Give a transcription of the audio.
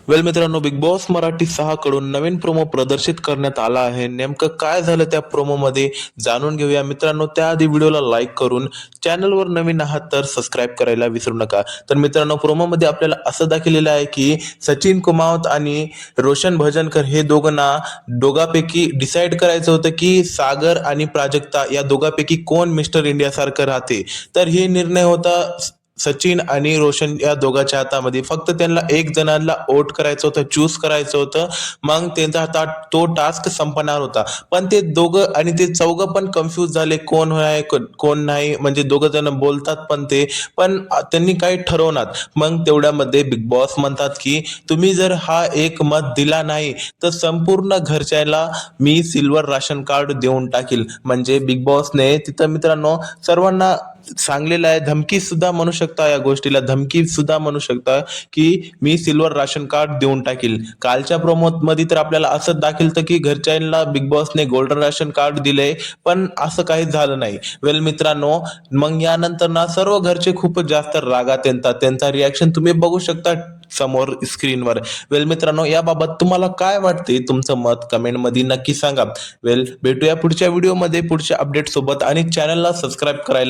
वेल मित्रांनो, big boss Marathi 6 कडून नवीन promo प्रदर्शित करण्यात आला आहे. नेमकं काय झालं त्या प्रोमो मध्ये जाणून घेऊया मित्रांनो. त्याआधी व्हिडिओला लाईक करून चॅनलवर नवीन आहात तर सबस्क्राईब करायला विसरू नका. तर मित्रांनो, प्रोमो मध्ये आपल्याला असं दाखवलेलं आहे की सचिन कुमावत आणि रोशन भजनकर हे दोघांपैकी डिसाईड करायचं होतं की सागर आणि प्राजक्ता या दोघांपैकी कोण मिस्टर इंडिया सारखं राहते. तर हे निर्णय होता सचिन आणि रोशन या दोघांच्या हातामध्ये. फक्त त्यांना एक जणांना वोट करायचं होतं, चूज करायचं होतं. मग त्यांचा हातात तो टास्क संपणार होता. पण ते दोघं आणि ते चौघं पण कन्फ्यूज झाले, कोण आहे कोण नाही. म्हणजे दोघं जण बोलतात पण त्यांनी काही ठरवणार. मग तेवढ्यामध्ये बिग बॉस म्हणतात की तुम्ही जर हा एक मत दिला नाही तर संपूर्ण घरच्याला मी सिल्वर राशन कार्ड देऊन टाकील. म्हणजे बिग बॉसने तिथं मित्रांनो सर्वांना सांगलेलं आहे. धमकी सुद्धा म्हणू शकता, या गोष्टीला धमकी सुद्धा म्हणू शकता की मी सिल्वर राशन कार्ड देऊन टाकील. कालच्या प्रोमो मध्ये तर आपल्याला असं दाखवलं की घरच्यांना बिग बॉसने गोल्डन राशन कार्ड दिले, पण असं काही झालं नाही. वेल मित्रांनो, मग यानंतर ना सर्व घरचे खूपच जास्त रागात येतात. त्यांचा रिॲक्शन तुम्ही बघू शकता समोर स्क्रीनवर. वेल मित्रांनो, याबाबत तुम्हाला काय वाटते? तुमचं मत कमेंट मध्ये नक्की सांगा. वेल, भेटूया पुढच्या व्हिडिओमध्ये पुढच्या अपडेट सोबत आणि चॅनलला सबस्क्राईब करायला